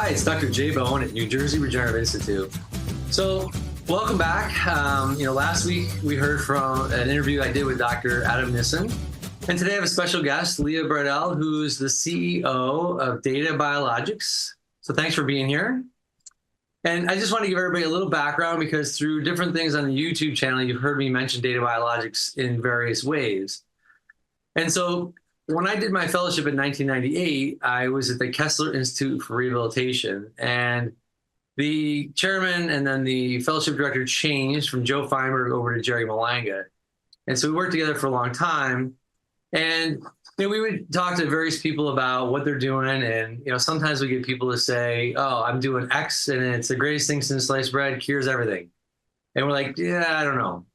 Hi, it's Dr. Jay Bowen at Jersey Regenerative Institute. So, welcome back. Last week we heard from an interview I did with Dr. Adam Nissen. And today I have a special guest, Leah Braddell, who's the CEO of DataBiologics. So thanks for being here. And I just want to give everybody a little background because through different things on the YouTube channel, you've heard me mention DataBiologics in various ways. And so when I did my fellowship in 1998, I was at the Kessler Institute for Rehabilitation. And the chairman and then the fellowship director changed from Joe Feinberg over to Jerry Malanga. And so we worked together for a long time. And we would talk to various people about what they're doing. And sometimes we get people to say, oh, I'm doing X and it's the greatest thing since sliced bread, cures everything. And we're like, yeah, I don't know.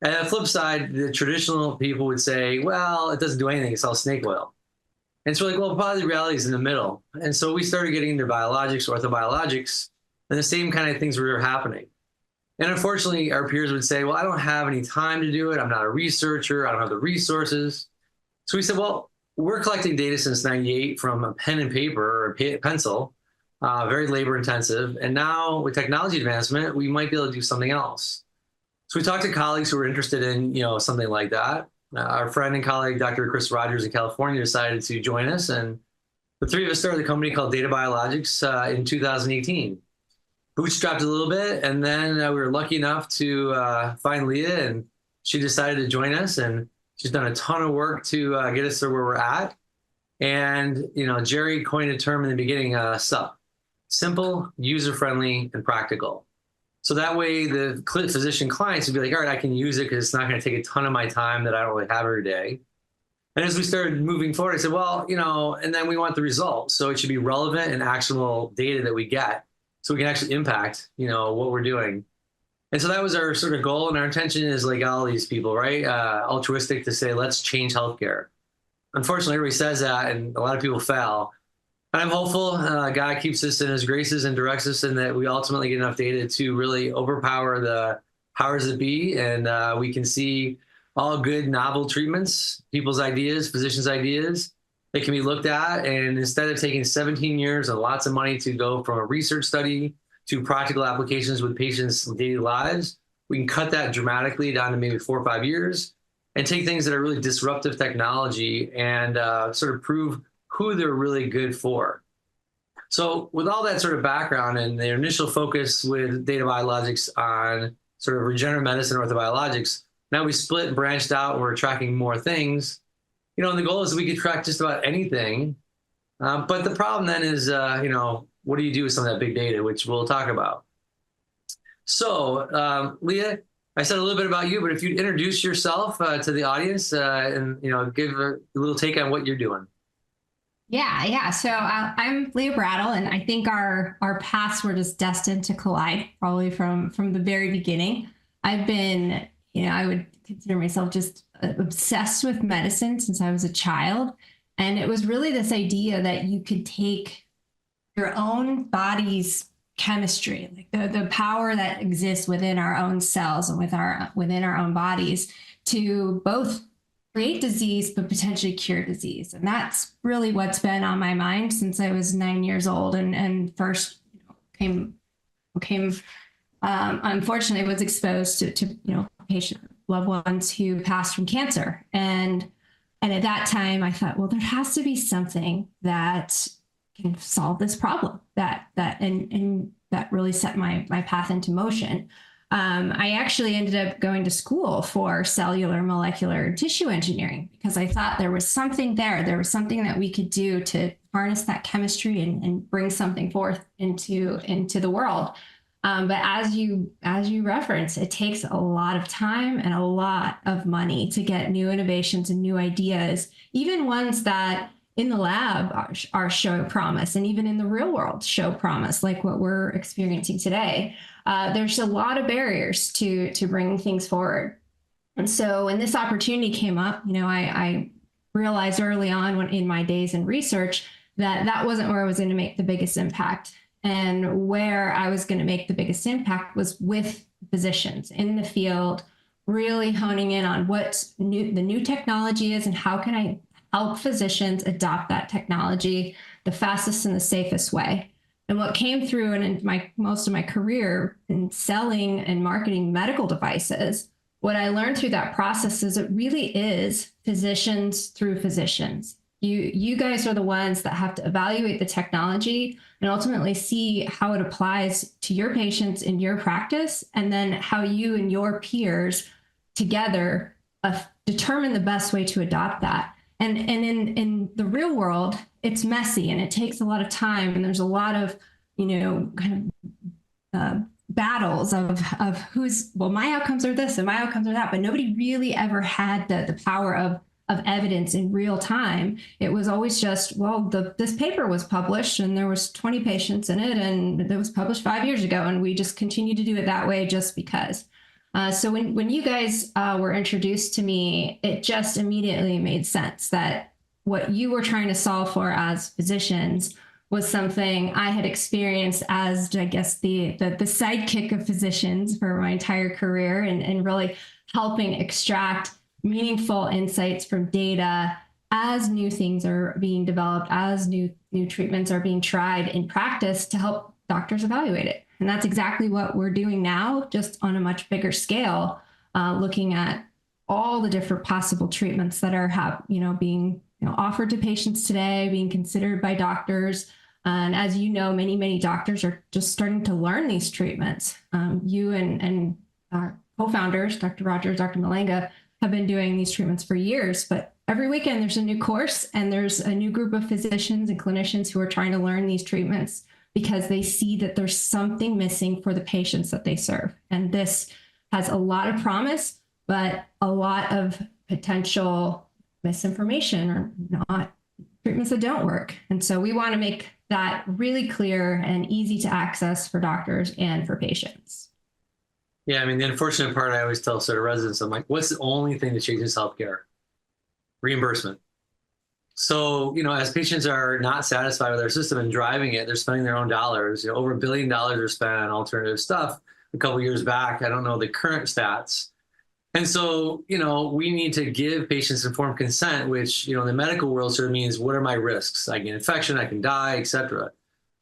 And on the flip side, the traditional people would say, well, it doesn't do anything. It's all snake oil. And so we're like, well, probably the reality is in the middle. And so we started getting into biologics, orthobiologics, and the same kind of things were happening. And unfortunately, our peers would say, well, I don't have any time to do it. I'm not a researcher. I don't have the resources. So we said, well, we're collecting data since 98 from a pen and paper or a pencil, very labor intensive. And now with technology advancement, we might be able to do something else. So we talked to colleagues who were interested in, something like that. Our friend and colleague, Dr. Chris Rogers in California, decided to join us. And the three of us started a company called DataBiologics in 2018. Bootstrapped a little bit. And then we were lucky enough to find Leah, and she decided to join us. And she's done a ton of work to get us to where we're at. And, Jerry coined a term in the beginning, SUP, simple, user-friendly, and practical. So that way the physician clients would be like, all right, I can use it because it's not going to take a ton of my time that I don't really have every day. And as we started moving forward, I said, well, and then we want the results. So it should be relevant and actionable data that we get so we can actually impact, what we're doing. And so that was our sort of goal. And our intention is like all these people, right? Altruistic to say, let's change healthcare. Unfortunately, everybody says that and a lot of people fail. I'm hopeful God keeps us in his graces and directs us, and that we ultimately get enough data to really overpower the powers that be. And we can see all good novel treatments, people's ideas, physicians' ideas that can be looked at. And instead of taking 17 years and lots of money to go from a research study to practical applications with patients' daily lives, we can cut that dramatically down to maybe 4 or 5 years and take things that are really disruptive technology and sort of prove who they're really good for. So with all that sort of background and the initial focus with DataBiologics on sort of regenerative medicine, orthobiologics, now we split and branched out and we're tracking more things. And the goal is we could track just about anything. But the problem then is, what do you do with some of that big data, which we'll talk about. So Leah, I said a little bit about you, but if you'd introduce yourself to the audience and, give a little take on what you're doing. Yeah. So I'm Leah Braddell, and I think our paths were just destined to collide, probably from the very beginning. I've been, I would consider myself just obsessed with medicine since I was a child. And it was really this idea that you could take your own body's chemistry, like the power that exists within our own cells and within our own bodies, to both create disease, but potentially cure disease. And that's really what's been on my mind since I was 9 years old and first unfortunately was exposed to patient loved ones who passed from cancer. And at that time I thought, well, there has to be something that can solve this problem that really set my path into motion. I actually ended up going to school for cellular, molecular, and tissue engineering because I thought there was something there. There was something that we could do to harness that chemistry and bring something forth into the world. But as you reference, it takes a lot of time and a lot of money to get new innovations and new ideas, even ones that in the lab are showing promise, and even in the real world show promise, like what we're experiencing today. There's a lot of barriers to bringing things forward. And so when this opportunity came up, I realized early on in my days in research that wasn't where I was going to make the biggest impact. And where I was going to make the biggest impact was with physicians in the field, really honing in on what the new technology is and how can I help physicians adopt that technology the fastest and the safest way. And what came through in most of my career in selling and marketing medical devices, what I learned through that process is it really is physicians through physicians. You guys are the ones that have to evaluate the technology and ultimately see how it applies to your patients in your practice, and then how you and your peers together determine the best way to adopt that. And in the real world, it's messy and it takes a lot of time, and there's a lot of, kind of battles of who's, well, my outcomes are this and my outcomes are that, but nobody really ever had the power of evidence in real time. It was always just, well, this paper was published and there was 20 patients in it and it was published 5 years ago, and we just continue to do it that way just because. So when you guys were introduced to me, it just immediately made sense that what you were trying to solve for as physicians was something I had experienced as, I guess, the sidekick of physicians for my entire career, and really helping extract meaningful insights from data as new things are being developed, as new treatments are being tried in practice to help doctors evaluate it. And that's exactly what we're doing now, just on a much bigger scale, looking at all the different possible treatments that are being offered to patients today, being considered by doctors. And as you know, many doctors are just starting to learn these treatments. You and our co-founders, Dr. Rogers, Dr. Malenga, have been doing these treatments for years, but every weekend there's a new course and there's a new group of physicians and clinicians who are trying to learn these treatments because they see that there's something missing for the patients that they serve. And this has a lot of promise, but a lot of potential misinformation or not treatments that don't work. And so we want to make that really clear and easy to access for doctors and for patients. Yeah, I mean, the unfortunate part, I always tell sort of residents, I'm like, what's the only thing that changes healthcare? Reimbursement. So, as patients are not satisfied with our system and driving it, they're spending their own dollars. Over $1 billion are spent on alternative stuff a couple of years back. I don't know the current stats. And so, we need to give patients informed consent, which, in the medical world sort of means, what are my risks? I get an infection, I can die, et cetera.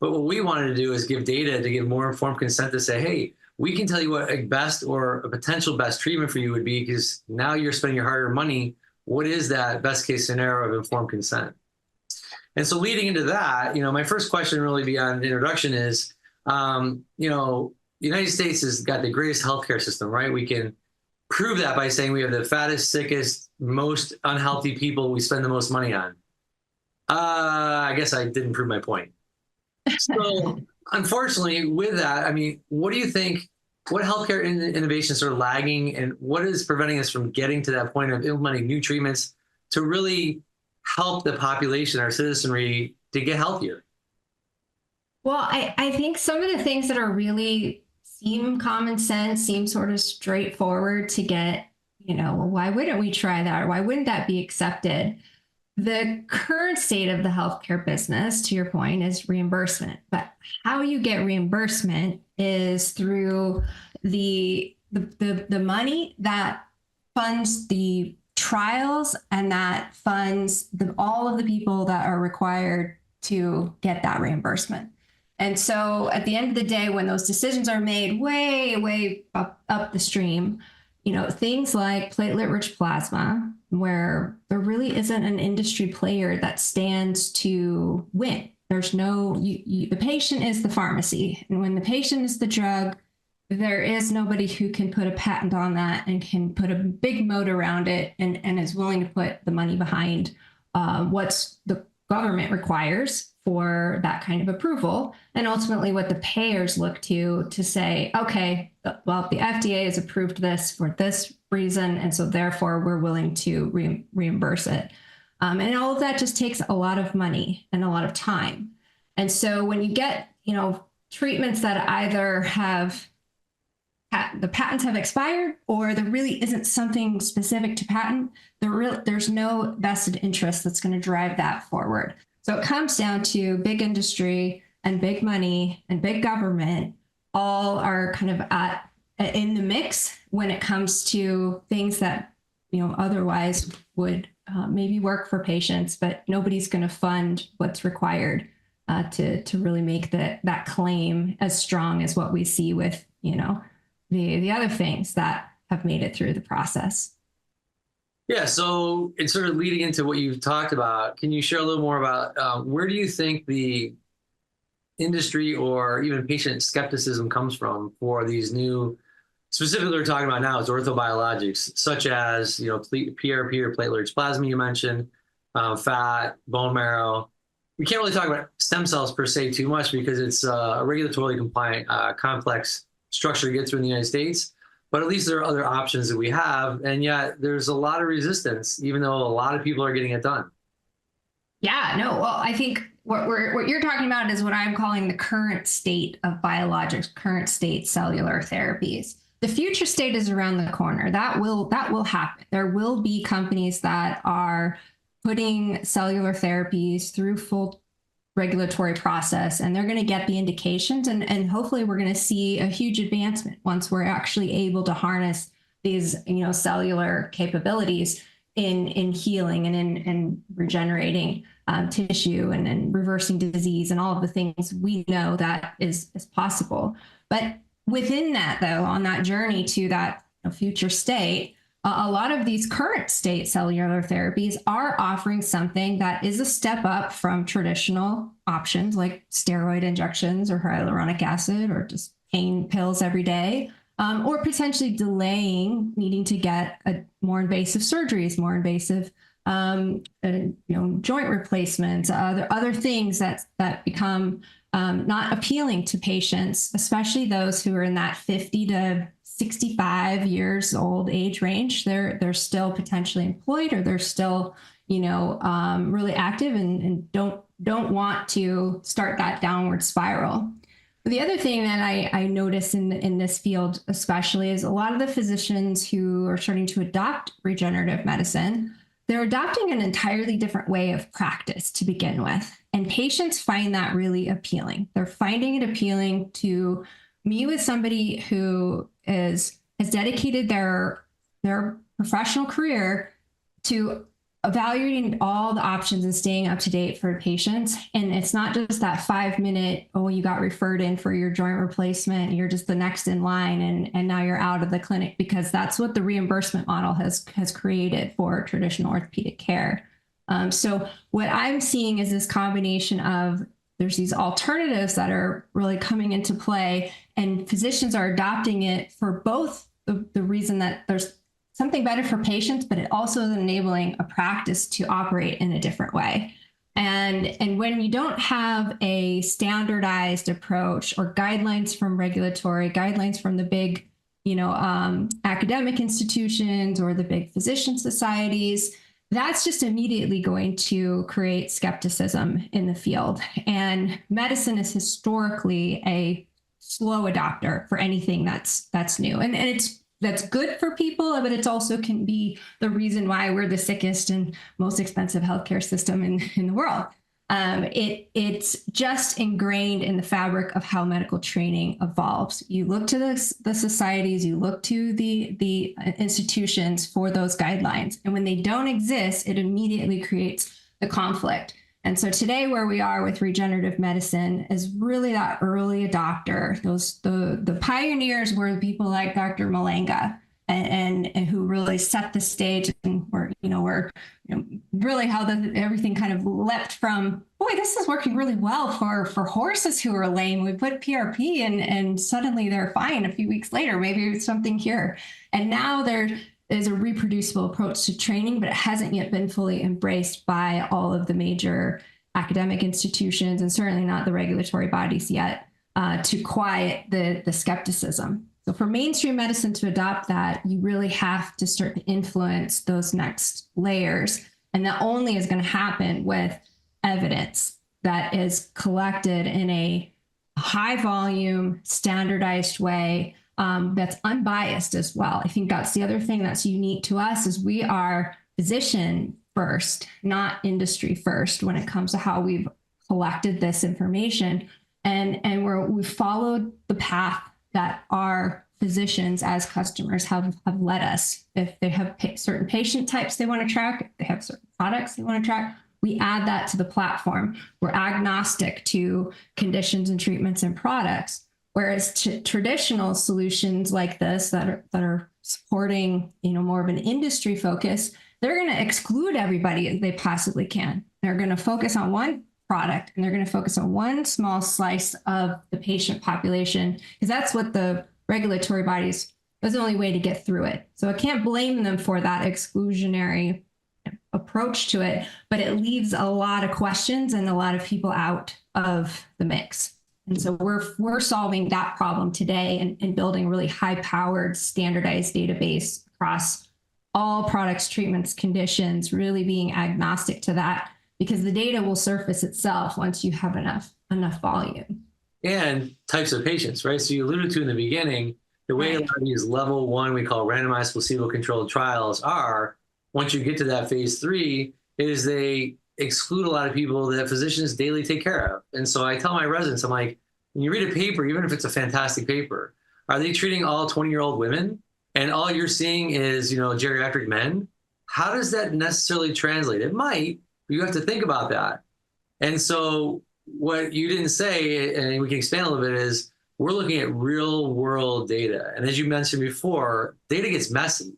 But what we wanted to do is give data to give more informed consent to say, hey, we can tell you what a best or a potential best treatment for you would be, because now you're spending your hard-earned money. What is that best case scenario of informed consent? And so leading into that, my first question really beyond introduction is, the United States has got the greatest healthcare system, right? We can prove that by saying we have the fattest, sickest, most unhealthy people we spend the most money on. I guess I didn't prove my point. So unfortunately, with that, I mean, what do you think, what healthcare innovations are lagging, and what is preventing us from getting to that point of implementing new treatments to really help the population, our citizenry, to get healthier? Well, I think some of the things that are really seem common sense, seem sort of straightforward to get, well, why wouldn't we try that? Or why wouldn't that be accepted? The current state of the healthcare business, to your point, is reimbursement. But how you get reimbursement is through the money that funds the trials and that funds all of the people that are required to get that reimbursement. And so at the end of the day, when those decisions are made way up the stream, things like platelet-rich plasma, where there really isn't an industry player that stands to win. There's no, the patient is the pharmacy. And when the patient is the drug, there is nobody who can put a patent on that and can put a big moat around it and is willing to put the money behind what's the government requires for that kind of approval, and ultimately what the payers look to say, okay, well, the FDA has approved this for this reason, and so therefore we're willing to reimburse it. And all of that just takes a lot of money and a lot of time. And so when you get, treatments that either have the patents have expired or there really isn't something specific to patent, there's no vested interest that's going to drive that forward. So it comes down to big industry and big money and big government all are kind of in the mix when it comes to things that otherwise would maybe work for patients, but nobody's going to fund what's required to really make that claim as strong as what we see with, the other things that have made it through the process. Yeah, so it's sort of leading into what you've talked about. Can you share a little more about where do you think the industry or even patient skepticism comes from for these new, specifically we're talking about now is orthobiologics, such as, PRP or platelet-rich plasma you mentioned, fat, bone marrow. We can't really talk about stem cells per se too much because it's a regulatorily compliant, complex structure to get through in the United States. But at least there are other options that we have. And yet there's a lot of resistance, even though a lot of people are getting it done. Yeah, no, well, I think what you're talking about is what I'm calling the current state of biologics, current state cellular therapies. The future state is around the corner. That will happen. There will be companies that are putting cellular therapies through full regulatory process, and they're going to get the indications, and hopefully we're going to see a huge advancement once we're actually able to harness these cellular capabilities in healing and in regenerating tissue and in reversing disease and all of the things we know that is possible. But within that, though, on that journey to that future state, a lot of these current state cellular therapies are offering something that is a step up from traditional options like steroid injections or hyaluronic acid or just pain pills every day, or potentially delaying needing to get more invasive surgeries, more invasive joint replacements, other things that become not appealing to patients, especially those who are in that 50 to 65 years old age range. They're still potentially employed, or they're still, really active and don't want to start that downward spiral. The other thing that I notice in this field, especially, is a lot of the physicians who are starting to adopt regenerative medicine, they're adopting an entirely different way of practice to begin with. And patients find that really appealing. They're finding it appealing to meet with somebody who has dedicated their professional career to evaluating all the options and staying up to date for patients. And it's not just that 5-minute, oh, you got referred in for your joint replacement, you're just the next in line, and now you're out of the clinic, because that's what the reimbursement model has created for traditional orthopedic care. So what I'm seeing is this combination of there's these alternatives that are really coming into play, and physicians are adopting it for both the reason that there's something better for patients, but it also is enabling a practice to operate in a different way. And when you don't have a standardized approach or guidelines from regulatory, guidelines from the big, academic institutions or the big physician societies, that's just immediately going to create skepticism in the field. And medicine is historically a slow adopter for anything that's new. And that's good for people, but it also can be the reason why we're the sickest and most expensive healthcare system in the world. It's just ingrained in the fabric of how medical training evolves. You look to the societies, you look to the institutions for those guidelines. And when they don't exist, it immediately creates the conflict. And so today, where we are with regenerative medicine is really that early adopter. The pioneers were people like Dr. Malanga, and who really set the stage, and were really how everything kind of leapt from, boy, this is working really well for horses who are lame. We put PRP and suddenly they're fine a few weeks later. Maybe it's something here. And now there is a reproducible approach to training, but it hasn't yet been fully embraced by all of the major academic institutions, and certainly not the regulatory bodies yet, to quiet the skepticism. So for mainstream medicine to adopt that, you really have to start to influence those next layers. And that only is going to happen with evidence that is collected in a high volume, standardized way, that's unbiased as well. I think that's the other thing that's unique to us, is we are physician first, not industry first, when it comes to how we've collected this information. And we've followed the path that our physicians as customers have led us. If they have certain patient types they want to track, if they have certain products they want to track, we add that to the platform. We're agnostic to conditions and treatments and products. Whereas traditional solutions like this that are supporting, more of an industry focus, they're going to exclude everybody they possibly can. They're going to focus on one product and they're going to focus on one small slice of the patient population, because that's what the regulatory bodies, that's the only way to get through it. So I can't blame them for that exclusionary approach to it, but it leaves a lot of questions and a lot of people out of the mix. And so we're solving that problem today and building a really high-powered, standardized database across all products, treatments, conditions, really being agnostic to that, because the data will surface itself once you have enough volume. And types of patients, right? So you alluded to in the beginning, the way a lot of these level 1, we call randomized placebo-controlled trials are, once you get to that phase 3, is they exclude a lot of people that physicians daily take care of. And so I tell my residents, I'm like, when you read a paper, even if it's a fantastic paper, are they treating all 20-year-old women and all you're seeing is, geriatric men? How does that necessarily translate? It might, but you have to think about that. And so what you didn't say, and we can expand a little bit, is we're looking at real world data. And as you mentioned before, data gets messy.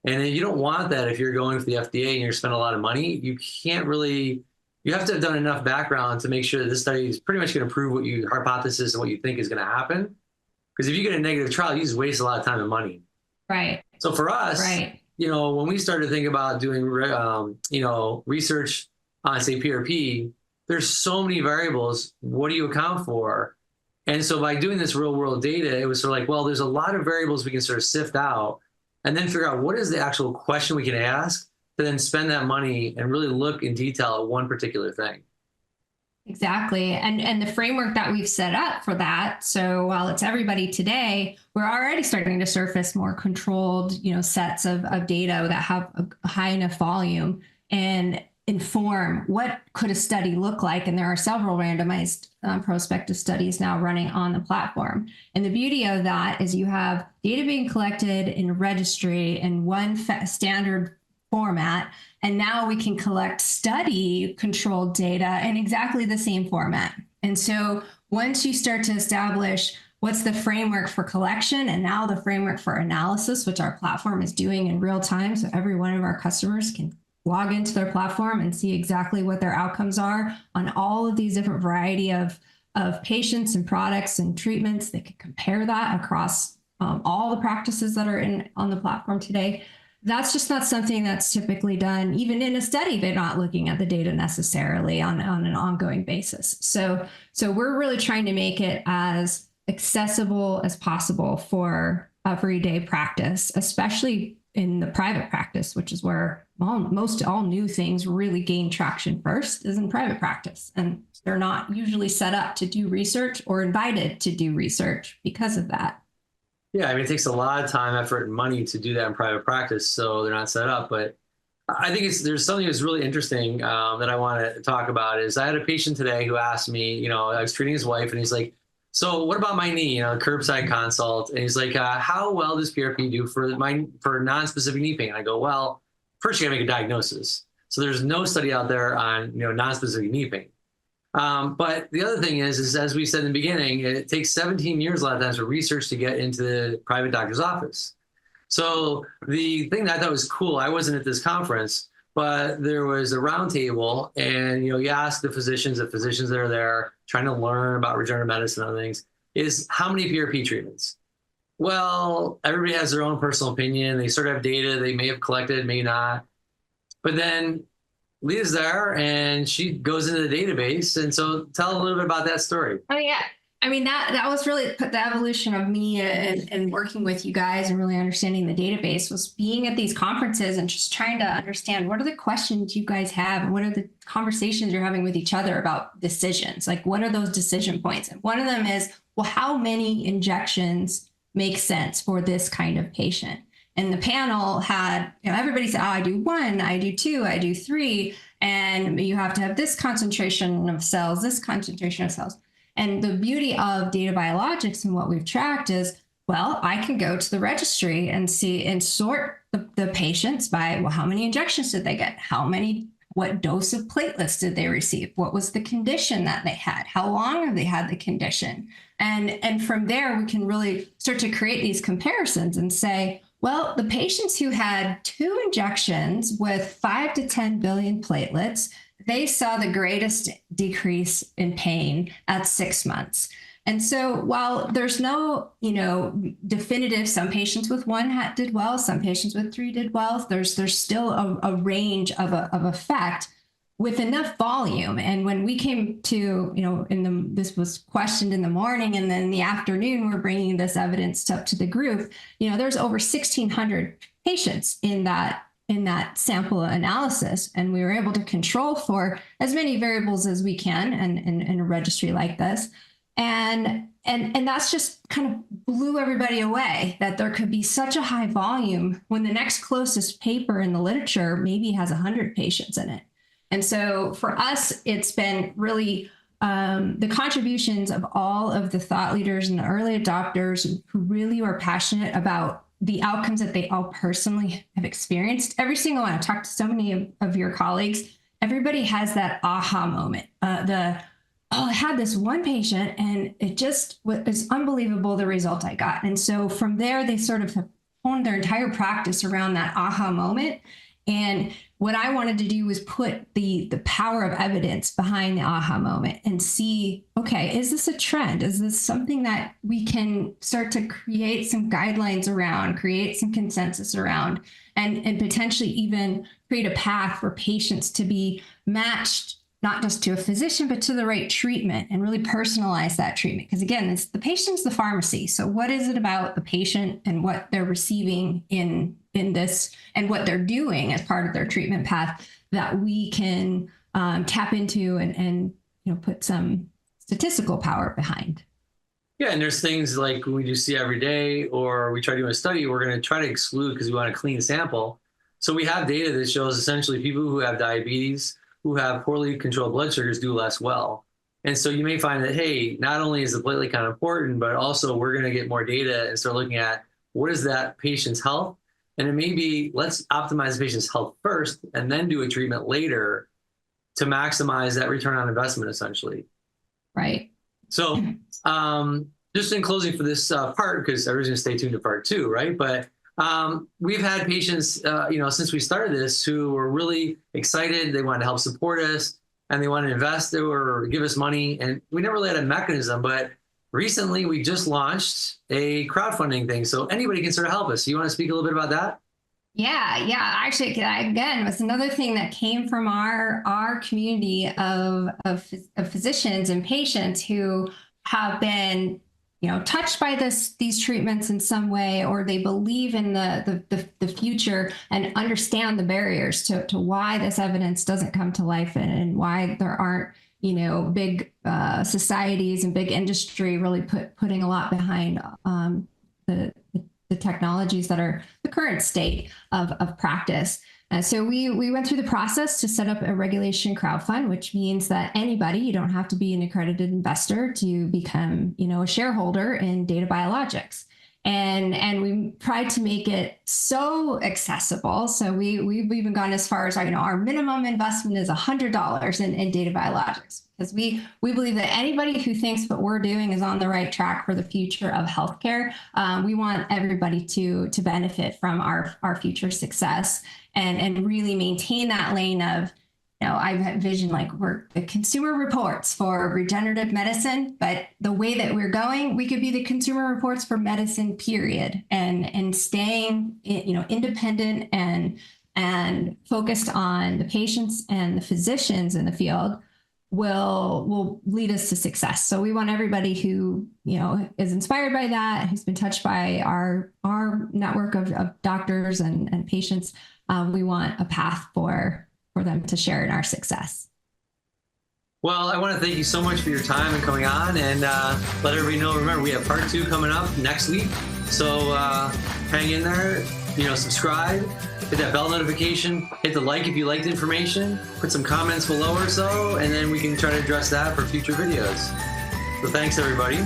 And you don't want that if you're going for the FDA and you're spending a lot of money. You can't really, you have to have done enough background to make sure that this study is pretty much going to prove what you hypothesis and what you think is going to happen. Because if you get a negative trial, you just waste a lot of time and money. Right. So for us, when we started thinking about doing, research on, say, PRP, there's so many variables. What do you account for? And so by doing this real world data, it was sort of like, well, there's a lot of variables we can sort of sift out and then figure out what is the actual question we can ask to then spend that money and really look in detail at one particular thing. Exactly. And the framework that we've set up for that. So while it's everybody today, we're already starting to surface more controlled, sets of data that have a high enough volume and inform what could a study look like. And there are several randomized prospective studies now running on the platform. And the beauty of that is you have data being collected in a registry in one standard format. And now we can collect study controlled data in exactly the same format. And so once you start to establish what's the framework for collection and now the framework for analysis, which our platform is doing in real time, so every one of our customers can log into their platform and see exactly what their outcomes are on all of these different variety of patients and products and treatments. They can compare that across all the practices that are on the platform today. That's just not something that's typically done. Even in a study, they're not looking at the data necessarily on an ongoing basis. So we're really trying to make it as accessible as possible for everyday practice, especially in the private practice, which is where all new things really gain traction first, is in private practice. And they're not usually set up to do research or invited to do research because of that. Yeah, it takes a lot of time, effort, and money to do that in private practice, so they're not set up. But I think there's something that's really interesting that I want to talk about. Is I had a patient today who asked me, I was treating his wife, and he's like, so what about my knee? Curbside consult, and he's like, how well does PRP do for non-specific knee pain? I go, well, first you got to make a diagnosis. So there's no study out there on non-specific knee pain. But the other thing is as we said in the beginning, it takes 17 years a lot of times for research to get into the private doctor's office. So the thing that I thought was cool, I wasn't at this conference, but there was a round table and, you ask the physicians that are there trying to learn about regenerative medicine and other things, is how many PRP treatments? Well, everybody has their own personal opinion. They sort of have data they may have collected, may not. But then Leah's there and she goes into the database. And so tell a little bit about that story. Oh, yeah. That was really the evolution of me and working with you guys and really understanding the database, was being at these conferences and just trying to understand what are the questions you guys have and what are the conversations you're having with each other about decisions? Like, what are those decision points? And one of them is, well, how many injections make sense for this kind of patient? And the panel had, everybody said, I do 1, I do 2, I do 3, and you have to have this concentration of cells, this concentration of cells. And the beauty of DataBiologics and what we've tracked is, well, I can go to the registry and see and sort the patients by, well, how many injections did they get? How many What dose of platelets did they receive? What was the condition that they had? How long have they had the condition? And from there, we can really start to create these comparisons and say, well, the patients who had 2 injections with 5 to 10 billion platelets, they saw the greatest decrease in pain at 6 months. And so while there's no, definitive, some patients with 1 did well, some patients with 3 did well, there's still a range of effect with enough volume. And when we came to, this was questioned in the morning, and then in the afternoon, we're bringing this evidence up to the group, there's over 1,600 patients in that sample analysis. And we were able to control for as many variables as we can in a registry like this. And that's just kind of blew everybody away, that there could be such a high volume when the next closest paper in the literature maybe has 100 patients in it. And so for us, it's been really the contributions of all of the thought leaders and the early adopters who really were passionate about the outcomes that they all personally have experienced. Every single one, I've talked to so many of your colleagues, everybody has that aha moment, I had this one patient and it just was unbelievable, the result I got. And so from there, they sort of have honed their entire practice around that aha moment. And what I wanted to do was put the power of evidence behind the aha moment and see, okay, is this a trend? Is this something that we can start to create some guidelines around, create some consensus around, and potentially even create a path for patients to be matched not just to a physician, but to the right treatment, and really personalize that treatment. Because again, it's the patient's the pharmacy. So what is it about the patient and what they're receiving in this and what they're doing as part of their treatment path that we can tap into and put some statistical power behind? Yeah, and there's things like we do see every day, or we try to do a study, we're going to try to exclude because we want a clean sample. So we have data that shows essentially people who have diabetes, who have poorly controlled blood sugars, do less well. And so you may find that, hey, not only is the platelet count important, but also we're going to get more data and start looking at what is that patient's health. And it may be, let's optimize the patient's health first and then do a treatment later to maximize that return on investment, essentially. Right. So just in closing for this part, because everyone's going to stay tuned to part 2, right? But we've had patients, since we started this, who were really excited. They wanted to help support us and they wanted to invest or give us money. And we never really had a mechanism, but recently we just launched a crowdfunding thing. So anybody can sort of help us. You want to speak a little bit about that? Yeah. Actually, again, it's another thing that came from our community of physicians and patients who have been touched by these treatments in some way, or they believe in the future and understand the barriers to why this evidence doesn't come to life and why there aren't, big societies and big industry really putting a lot behind the technologies that are the current state of practice. So we went through the process to set up a regulation crowdfund, which means that anybody, you don't have to be an accredited investor to become, a shareholder in DataBiologics. And we tried to make it so accessible. So we've even gone as far as, our minimum investment is $100 in DataBiologics, because we believe that anybody who thinks what we're doing is on the right track for the future of healthcare, we want everybody to benefit from our future success and really maintain that lane of, I've envisioned we're the consumer reports for regenerative medicine, but the way that we're going, we could be the consumer reports for medicine, period. And staying, independent and focused on the patients and the physicians in the field will lead us to success. So we want everybody who, is inspired by that, who's been touched by our network of doctors and patients. We want a path for them to share in our success. Well, I want to thank you so much for your time and coming on, and let everybody know, remember, we have part 2 coming up next week. So hang in there, subscribe, hit that bell notification, hit the like if you liked the information, put some comments below or so, and then we can try to address that for future videos. So thanks, everybody.